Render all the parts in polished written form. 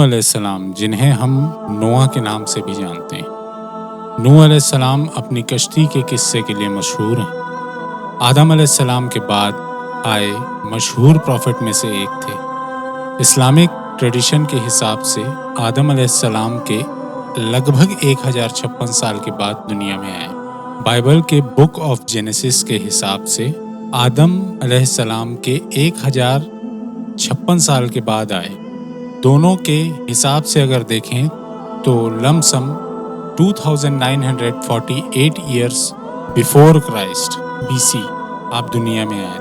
علیہ السلام، جنہیں ہم نوح کے نام سے بھی جانتے ہیں۔ نوح علیہ السلام اپنی کشتی کے قصے کے لیے مشہور ہیں۔ آدم علیہ السلام کے بعد آئے مشہور پروفٹ میں سے ایک تھے۔ اسلامک ٹریڈیشن کے حساب سے آدم علیہ السلام کے لگ بھگ 1056 سال کے بعد دنیا میں آئے۔ بائبل کے بک آف جینیسس کے حساب سے آدم علیہ السلام کے 1056 سال کے بعد آئے۔ دونوں کے حساب سے اگر دیکھیں تو لم سم 2948 ایئرس بیفور کرائسٹ BC آپ دنیا میں آئے،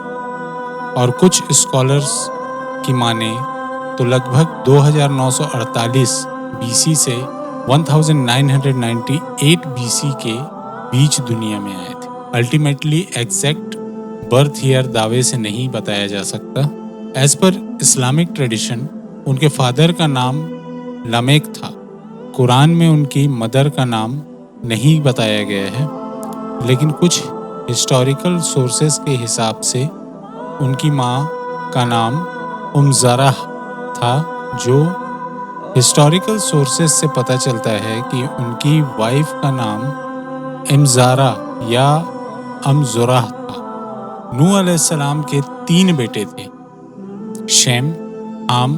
اور کچھ اسکالرز کی مانیں تو لگ بھگ 2948 BC سے 1998 BC کے بیچ دنیا میں آئے تھے۔ الٹیمیٹلی ایگزیکٹ برتھ ایئر دعوے سے نہیں بتایا جا سکتا۔ ایز پر اسلامک ٹریڈیشن ان کے فادر کا نام لمیک تھا۔ قرآن میں ان کی مدر کا نام نہیں بتایا گیا ہے، لیکن کچھ ہسٹوریکل سورسز کے حساب سے ان کی ماں کا نام زرح تھا، جو ہسٹوریکل سورسز سے پتہ چلتا ہے کہ ان کی وائف کا نام زارا یا زرح تھا۔ نوح علیہ السلام کے 3 بیٹے تھے، شیم، حام،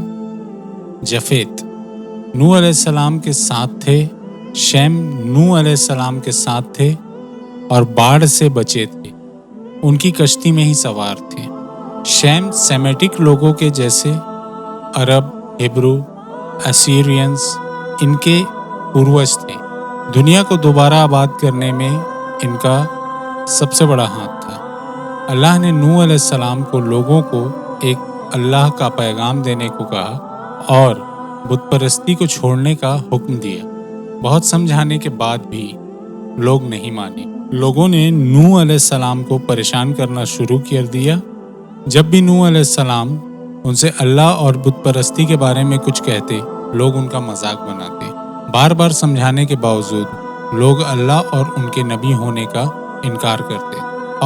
جفیت۔ نوح علیہ السلام کے ساتھ تھے۔ شیم نوح علیہ السلام کے ساتھ تھے اور باڑھ سے بچے تھے، ان کی کشتی میں ہی سوار تھے۔ شیم سیمیٹک لوگوں کے جیسے عرب، ہبرو، اسیرینز ان کے پوروج تھے۔ دنیا کو دوبارہ آباد کرنے میں ان کا سب سے بڑا ہاتھ تھا۔ اللہ نے نوح علیہ السلام کو لوگوں کو ایک اللہ کا پیغام دینے کو کہا اور بت پرستی کو چھوڑنے کا حکم دیا۔ بہت سمجھانے کے بعد بھی لوگ نہیں مانے۔ لوگوں نے نوح علیہ السلام کو پریشان کرنا شروع کر دیا۔ جب بھی نوح علیہ السلام ان سے اللہ اور بت پرستی کے بارے میں کچھ کہتے، لوگ ان کا مذاق بناتے۔ بار بار سمجھانے کے باوجود لوگ اللہ اور ان کے نبی ہونے کا انکار کرتے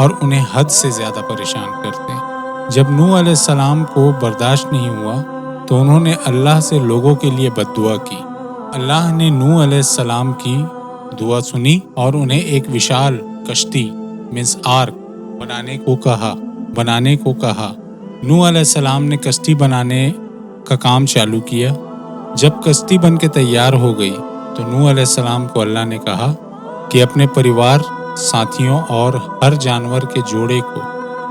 اور انہیں حد سے زیادہ پریشان کرتے۔ جب نوح علیہ السلام کو برداشت نہیں ہوا تو انہوں نے اللہ سے لوگوں کے لیے بد دعا کی۔ اللہ نے نوح علیہ السلام کی دعا سنی اور انہیں ایک وشال کشتی آرک بنانے کو کہا۔ نوح علیہ السلام نے کشتی بنانے کا کام چالو کیا۔ جب کشتی بن کے تیار ہو گئی تو نوح علیہ السلام کو اللہ نے کہا کہ اپنے پریوار، ساتھیوں اور ہر جانور کے جوڑے کو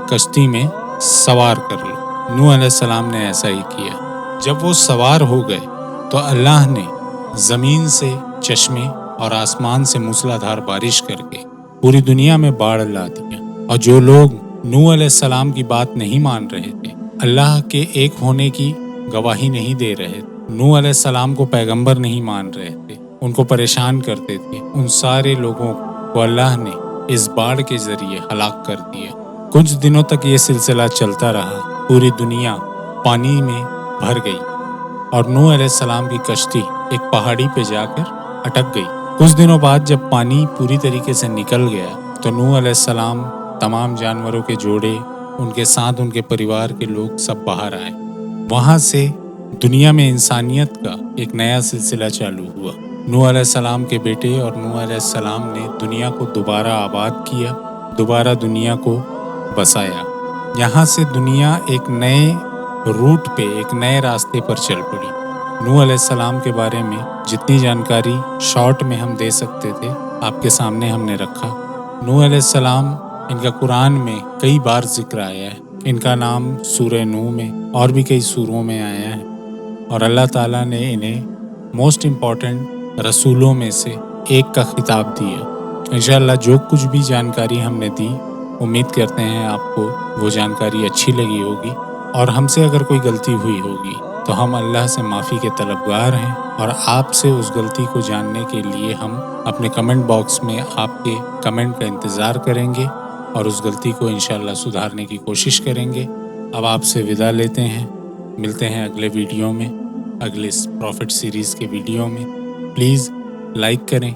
کشتی میں سوار کر لو۔ نوح علیہ السلام نے ایسا ہی کیا۔ جب وہ سوار ہو گئے تو اللہ نے زمین سے چشمے اور آسمان سے موسلادھار بارش کر کے پوری دنیا میں باڑھ لا دیا، اور جو لوگ نوح علیہ السلام کی بات نہیں مان رہے تھے، اللہ کے ایک ہونے کی گواہی نہیں دے رہے تھے، نوح علیہ السلام کو پیغمبر نہیں مان رہے تھے، ان کو پریشان کرتے تھے، ان سارے لوگوں کو اللہ نے اس باڑھ کے ذریعے ہلاک کر دیا۔ کچھ دنوں تک یہ سلسلہ چلتا رہا۔ پوری دنیا پانی میں بھر گئی اور نوح علیہ السلام کی کشتی ایک پہاڑی پہ جا کر اٹک گئی۔ کچھ دنوں بعد جب پانی پوری طریقے سے نکل گیا تو نوح علیہ السلام، تمام جانوروں کے جوڑے، ان کے ساتھ ان کے پریوار کے لوگ سب باہر آئے۔ وہاں سے دنیا میں انسانیت کا ایک نیا سلسلہ چالو ہوا۔ نوح علیہ السلام کے بیٹے اور نوح علیہ السلام نے دنیا کو دوبارہ آباد کیا، دوبارہ دنیا کو بسایا۔ یہاں سے دنیا ایک نئے روٹ پہ، ایک نئے راستے پر چل پڑی۔ نوح علیہ السلام کے بارے میں جتنی جانکاری شارٹ میں ہم دے سکتے تھے آپ کے سامنے ہم نے رکھا۔ نوح علیہ السلام، ان کا قرآن میں کئی بار ذکر آیا ہے۔ ان کا نام سورہ نوح میں اور بھی کئی سوروں میں آیا ہے، اور اللہ تعالیٰ نے انہیں موسٹ امپورٹنٹ رسولوں میں سے ایک کا خطاب دیا۔ انشاءاللہ جو کچھ بھی جانکاری ہم نے دی، امید کرتے ہیں آپ کو وہ جانکاری اچھی لگی ہوگی، اور ہم سے اگر کوئی غلطی ہوئی ہوگی تو ہم اللہ سے معافی کے طلبگار ہیں، اور آپ سے اس غلطی کو جاننے کے لیے ہم اپنے کمنٹ باکس میں آپ کے کمنٹ کا انتظار کریں گے اور اس غلطی کو انشاءاللہ سدھارنے کی کوشش کریں گے۔ اب آپ سے وداع لیتے ہیں، ملتے ہیں اگلے ویڈیو میں، اگلے پروفٹ سیریز کے ویڈیو میں۔ پلیز لائک کریں،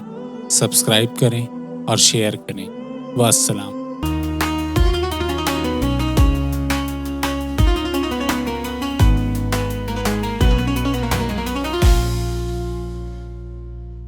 سبسکرائب کریں اور شیئر کریں۔ والسلام۔